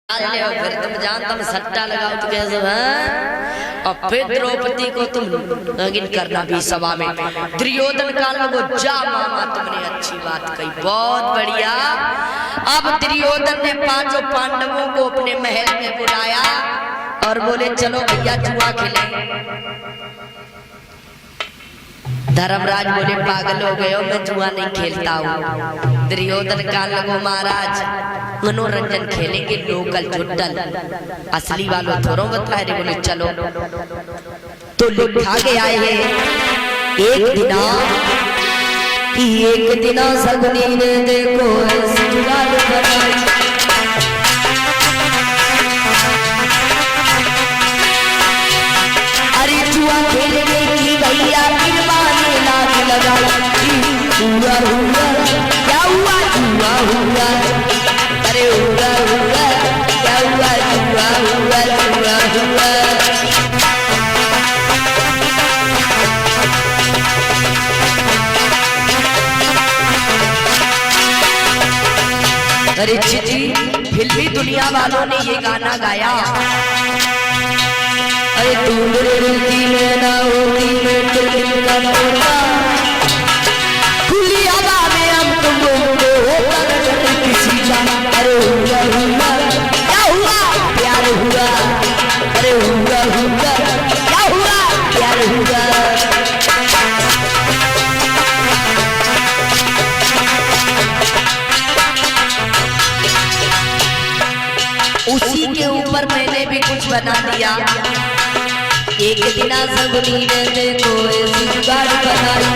फिर तुम जानता मैं सट्टा लगाओ तो कैसे है। और फिर द्रौपदी को तुम नगिन करना भी सभा में। दुर्योधन काल को जा मामा तुमने अच्छी बात कही, बहुत बढ़िया। अब दुर्योधन ने पांचों पांडवों को अपने महल में बुलाया और बोले चलो भैया जुआ खेलें। धर्मराज बोले पागल हो गए हो, मैं जुआ नहीं खेलता हूँ। दुर्योधन काल को महाराज मनोरंजन खेलेंगे, लोकल चुट्टल, असली वालों थोड़ो बता रहे। बोले चलो। तो लिखा गया है एक दिना सगुनी ने देखो जुगाड़ बनाई। अरे जुआ खेलने की भैया लगा हुआ हुआ क्या हुआ जुआ हुआ। अरे हुआ हुआ क्या हुआ जुआ हुआ जुआ हुआ। अरे जी फिल्मी दुनिया वालों ने ये गाना गाया। अरे तुमकी में ना होती मैं तुमका होता खुली हवा में हम तुमको होकर किसी का। अरे हुआ हुआ क्या हुआ प्यार हुआ। अरे हुआ हुआ क्या हुआ प्यार हुआ। उसी के ऊपर मैंने भी कुछ बना दिया। एक दिना सगुनी ने देखो जुगाड़ बनाई।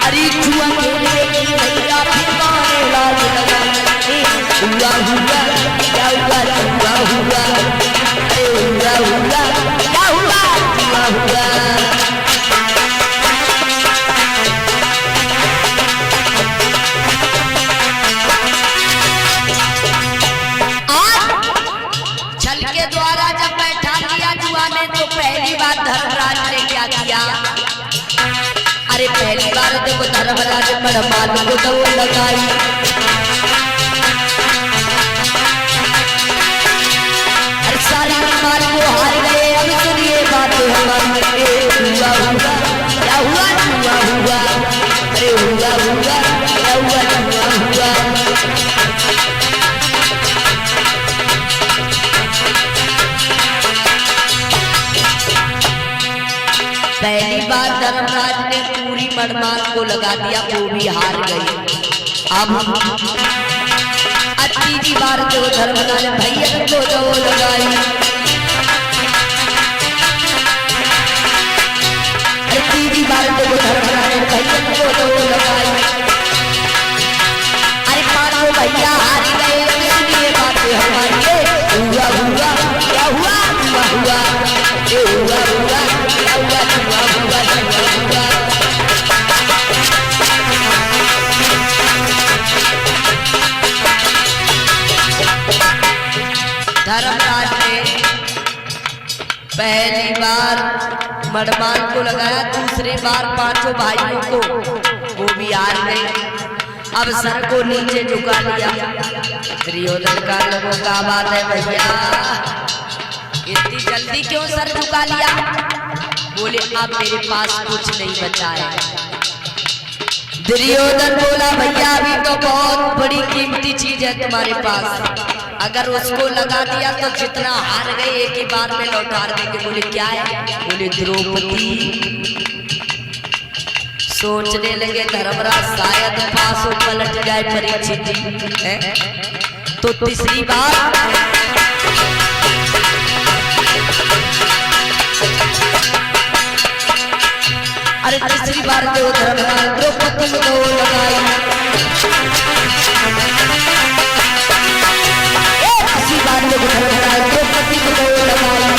अरे जुआ खेलने की भैया फिर माने लाज लगा। हुआ हुआ क्या हुआ जुआ हुआ। अरे हुआ हुआ क्या हुआ जुआ हुआ। छल के द्वारा जब बैठा लिया जुआ में तो पहली बार धर्मराज ने क्या किया। अरे पहली बार देखो धर्मराज मड़माल को दौड़ लगाई। अरे सारी मड़माल को हार गए। अब सुनिए बातें हमारी। हुआ हुआ क्या हुआ जुआ हुआ। अरे हुआ हुआ क्या हुआ जुआ हुआ। पहली बार धर्मराज ने पूरी मड़माल को लगा दिया, वो भी हार गई। अब तीसरी बार जो धर्मराज भैया को दो लगाई। तीसरी बार जो धर्मराज भैया को दो लगाई। अरे पांचों भैया हार गए। ये बातें हमारी। हुआ हुआ क्या हुआ जुआ हुआ। हुआ हुआ क्या हुआ जुआ हुआ जुआ हुआ। धर्मराज ने पहली बार मड़माल को लगाया, दूसरी बार पांचों भाइयों को, वो भी हार गए। अब सर को नीचे झुका लिया। दुर्योधन का लोगों का बात है भैया, इतनी जल्दी क्यों सर झुका लिया। बोले अब मेरे पास कुछ नहीं बचा है। दुर्योधन बोला भैया अभी तो बहुत बड़ी कीमती चीज है तुम्हारे पास, अगर उसको लगा दिया तो जितना हार गए एक ही बार में लौटा देंगे। बोले क्या है। बोले द्रौपदी। सोचने लगे धर्मराज शायद पास पलट जाए परीक्षित जी। तो तीसरी बार अरे तीसरी बार जो धर्मराज द्रौपदी को लगाई। तीसरी बार जो धर्मराज द्रौपदी को लगाई।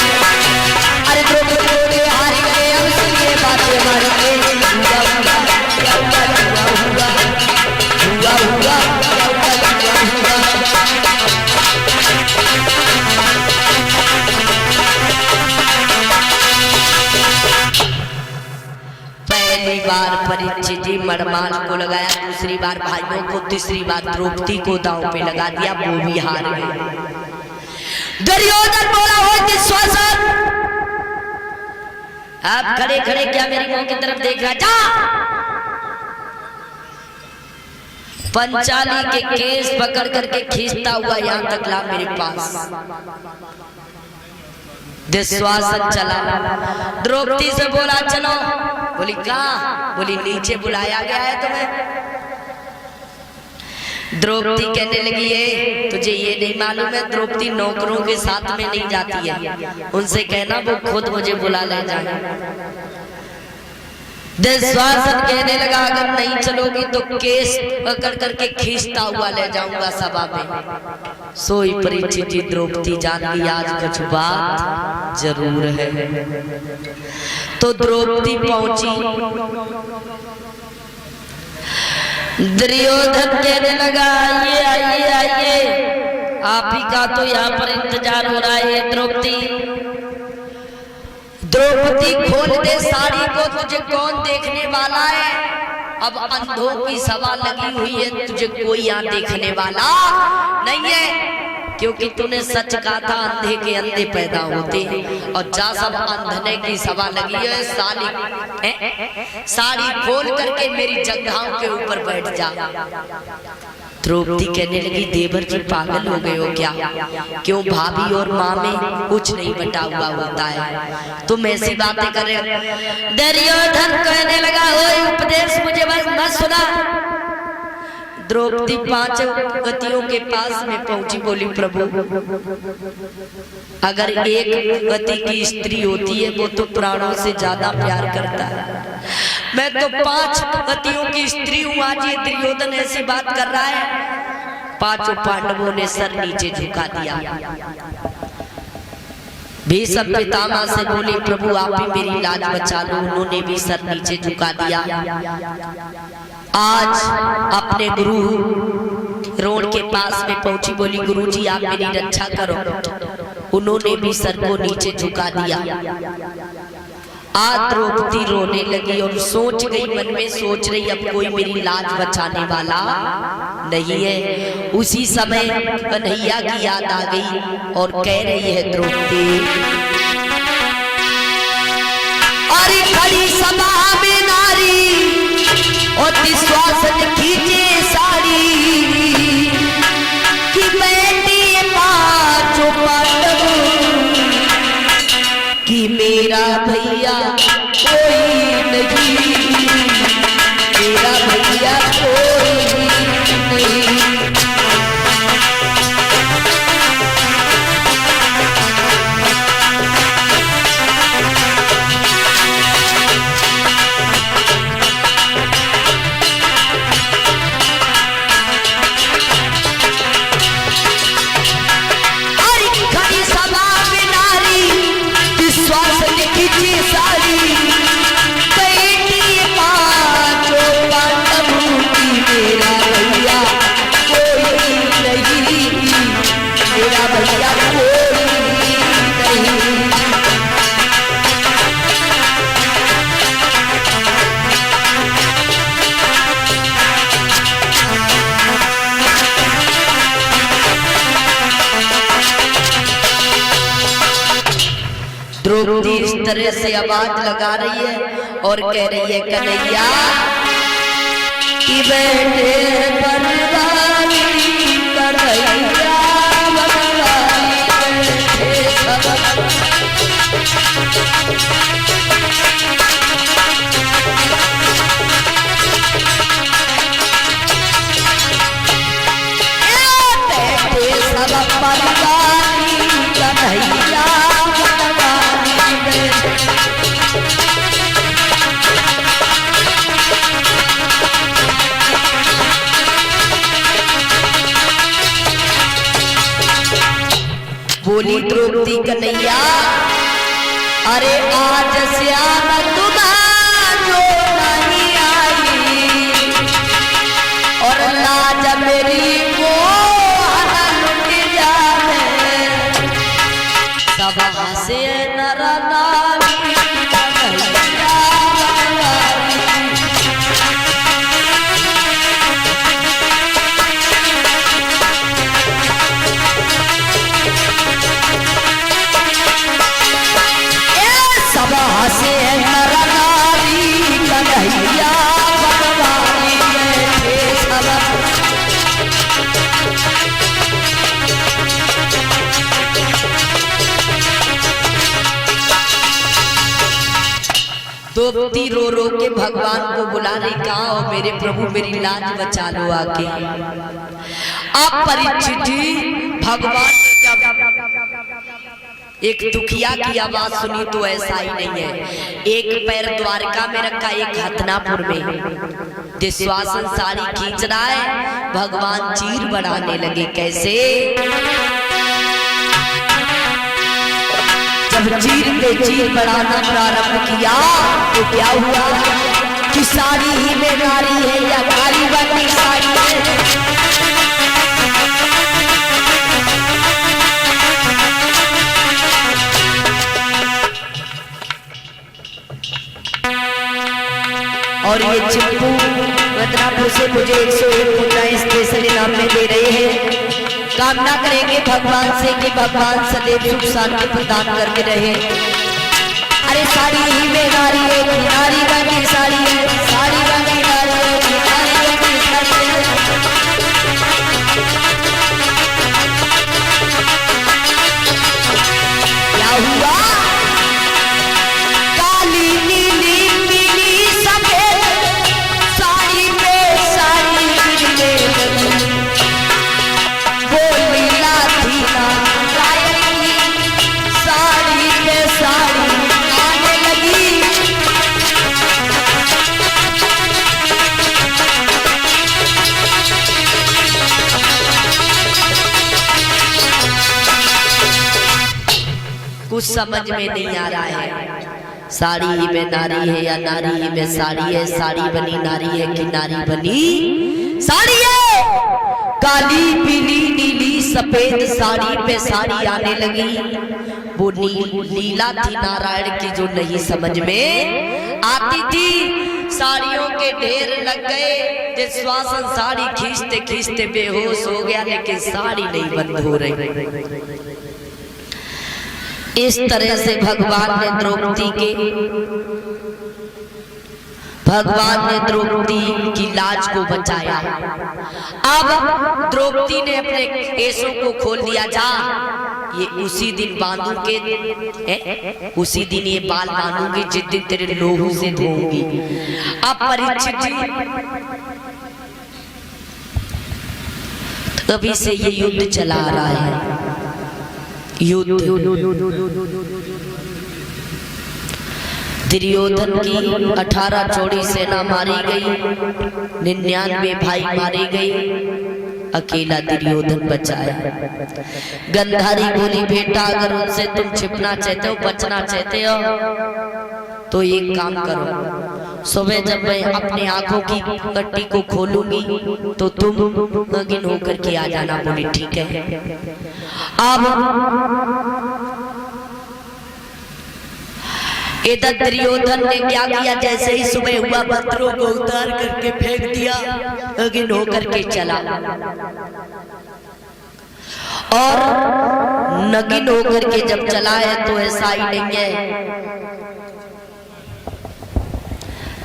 अरे द्रौपदी को हार गए। अब सुनिए बातें हमारी। हुआ हुआ क्या हुआ जुआ हुआ। हुआ हुआ क्या हुआ जुआ हुआ। पहली बार परीक्षित जी मड़माल को लगाया, दूसरी बार भाइयों को, तीसरी बार द्रौपदी को दांव पे लगा दिया, वो भी हार गए। दुर्योधन बोला हो दुशासन, आप खड़े खड़े क्या मेरी मुंह की तरफ देख रहा? जा पंचाली के केस पकड़ करके खींचता हुआ यहां तक ला मेरे पास। दुशासन चला, द्रौपदी से बोला चलो। बोली कहां? बोली नीचे बुलाया गया है तुम्हें। द्रौपदी कहने लगी है तुझे ये नहीं मालूम है द्रौपदी नौकरों के साथ में नहीं जाती है, उनसे कहना वो खुद मुझे बुला ले जाए। दुशासन कहने लगा अगर नहीं चलोगी तो केस पकड़ करके खींचता हुआ ले जाऊंगा सभा में। सोई परीक्षित जी द्रौपदी जान गई आज कुछ बात जरूर है। तो द्रौपदी पहुंची, दुर्योधन कहने लगा आइए आइए आइए, आप ही का तो यहाँ पर इंतजार हो रहा है। द्रौपदी द्रौपदी खोल दे साड़ी को, तुझे कौन देखने वाला है? अब अंधों की सभा लगी हुई है, तुझे कोई यहाँ देखने वाला नहीं है, क्योंकि तूने सच कहा था अंधे के अंधे पैदा होते हैं। और जा सब अंधने की सभा लगी है, साड़ी खोल करके मेरी जंघाओं के ऊपर बैठ जा। द्रौपदी कहने लगी देवर जी पागल हो गए हो क्या? क्यों भाभी और माँ में कुछ नहीं बटा हुआ होता है, तुम ऐसी बातें कर रहे हो। दुर्योधन कहने लगा ओए उपदेश मुझे बस मत सुना। द्रौपदी 5 गतियों के पास में पहुंची, बोली प्रभु अगर एक गति की स्त्री होती है वो तो प्राणों से ज्यादा प्यार करता है, मैं तो 5 गतियों की स्त्री हूं, आज ये दुर्योधन ऐसी बात कर रहा है। 5 पांडवों ने सर नीचे झुका दिया। भीष्म पितामह से बोली प्रभु आप ही मेरी लाज बचा लो, उन्होंने भी सर नीचे झुका दिया। आज अपने गुरु द्रोण के पास में पहुंची, बोली गुरुजी आप मेरी रक्षा करो, उन्होंने भी सर को नीचे झुका दिया। आज द्रौपदी रोने लगी और सोच गई, मन में सोच रही अब कोई मेरी लाज बचाने वाला नहीं है। उसी समय कन्हैया की याद आ गई और कह रही है द्रौपदी अरे खड़ी सभा में नारी और दुशासन खींचे साड़ी कि बैठी 5 पांडव कि मेरा भैया कोई नहीं, मेरा भैया कोई नहीं। द्रौपदी इस तरह से आवाज लगा रही है और कह रही है कन्हैया कि बैठे बनवारी कन्हैया बनवारी बैठे सब परिवारी कन्हैया बोली द्रौपदी कन्हैया अरे आज श्याम तुम्हारो नहीं आई और लाज मेरी मोह लुट जाए सब हंसे नर नारी कन्हैया बनवारी। द्रौपदी रो रो के भगवान को बुला रही, कहा हो मेरे प्रभु मेरी लाज बचा लो आके। अब परीक्षित जी भगवान ने जब एक दुखिया की आवाज सुनी तो ऐसा ही नहीं है। एक पैर द्वारका में रखा, एक हथनापुर में। दुशासन साड़ी खींच रहा है, भगवान चीर बढ़ाने लगे। कैसे? जब चीर पे चीर बढ़ाना प्रारंभ किया तो क्या हुआ कि साड़ी ही में नारी है या नारी बननी साड़ी है। और ये चिप्पू बदनापुर से मुझे 101 मुद्रा स्पेशल इनाम में दे रहे हैं। कामना करेंगे भगवान से कि भगवान सदैव सुख शांति प्रदान करके रहे। अरे साड़ी ही में नारी है, नारी बनी साड़ी है, साड़ी बनी नारी है, नारी बनी साड़ी है। क्या हुआ? काली नीली पीली सफेद साड़ी पे साड़ी गिरने लगी। वो लीला थी ना रायन की, साड़ी पे साड़ी आने लगी। कुछ समझ में नहीं आ रहा है। साड़ी ही में नारी है या नारी ही में साड़ी है। साड़ी बनी नारी है कि नारी बनी साड़ी है। काली पीली नीली सफेद साड़ी पे साड़ी आने लगी। वो लीला थी नारायण की जो नहीं समझ में आती थी। साड़ियों के ढेर लग गए। दुशासन साड़ी खींचते खींचते बेहोश हो गया, लेकिन साड़ी नहीं बंद हो रही। इस तरह से भगवान ने द्रौपदी की लाज को बचाया। अब द्रौपदी ने अपने केसों को खोल दिया। जा ये उसी दिन बांधूंगे, उसी दिन ये बाल बांधूंगी जिस दिन तेरे लोहू से धोऊंगी। अब परीक्षित जी तभी से ये युद्ध चला आ रहा है। युद्ध दुर्योधन की 18 चौड़ी सेना मारी गई, 99 भाई मारे गए, अकेला दुर्योधन बचा है। गंधारी बोली बेटा अगर उनसे तुम छिपना चाहते हो, बचना चाहते हो तो एक काम करो, सुबह जब मैं अपनी आंखों की पट्टी को खोलूंगी तो तुम नगिन होकर के आ जाना। बोली ठीक है। अब इधर दुर्योधन ने क्या किया, जैसे ही सुबह हुआ वस्त्रों को उतार करके फेंक दिया, नगिन होकर के चला। और नगिन होकर के जब चला है तो ऐसा ही नहीं है,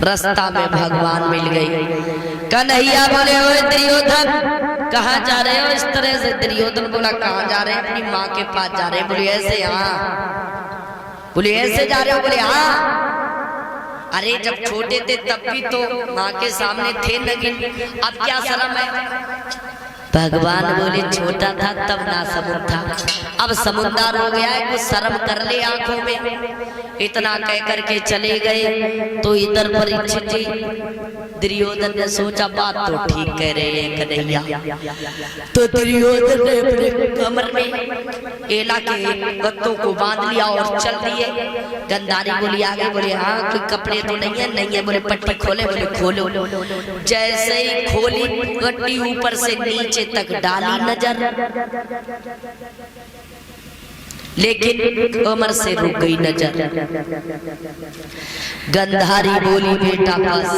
रास्ता में भगवान मिल गई। कन्हैया बोले ओ दुर्योधन कहाँ जा रहे हो? इस तरह से दुर्योधन बोला कहाँ जा रहे हैं? अपनी माँ के पास जा रहे हैं। बोले ऐसे? हाँ। बोले ऐसे जा रहे हो? बोले हाँ। अरे जब छोटे थे तब भी तो माँ के सामने थे नगिन, अब क्या शर्म है? भगवान बोले छोटा था तब ना समुद्र था, अब समुद्र हो गया है, कुछ शर्म कर ले आंखों में। इतना कह करके चले गए। तो इधर परीक्षित जी दुर्योधन ने सोचा बात तो ठीक कह रहे हैं कन्हैया। तो दुर्योधन ने अपने कमर में एला के गत्तों को बांध लिया और चल दिए। गंधारी बोली आगे। बोले हाँ कोई कपड़े तो नहीं है? नहीं है। बोले पट्टी खोले? बोले खोलो। जैसे ही खोली गट्टी ऊपर से नीचे तक डाली नजर, लेकिन कमर से रुक गई नजर। गंधारी बोली बेटा बस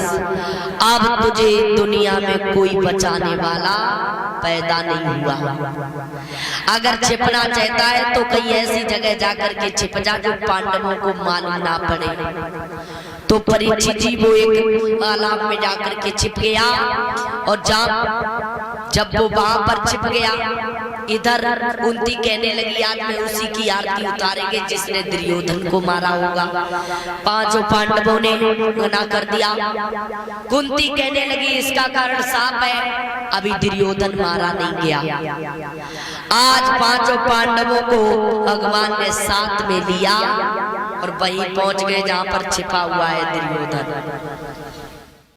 अब तुझे दुनिया में कोई बचाने वाला पैदा नहीं हुआ। अगर छिपना चाहता है तो कहीं ऐसी जगह जाकर के छिप जा जो पांडवों को मालूम ना पड़े। तो परीक्षित जी वो एक तालाब में जाकर के छिप गया। और जब वो वहां पर छिप गया, इधर कुंती कहने लगी आज मैं उसी की आरती उतारेंगे जिसने दुर्योधन को मारा होगा। पांचों पांडवों ने मना कर दिया। कुंती कहने लगी इसका कारण साफ है, अभी दुर्योधन मारा नहीं गया। आज पांचों पांडवों को भगवान ने साथ में लिया और वहीं पहुंच गए जहां पर छिपा हुआ है दुर्योधन।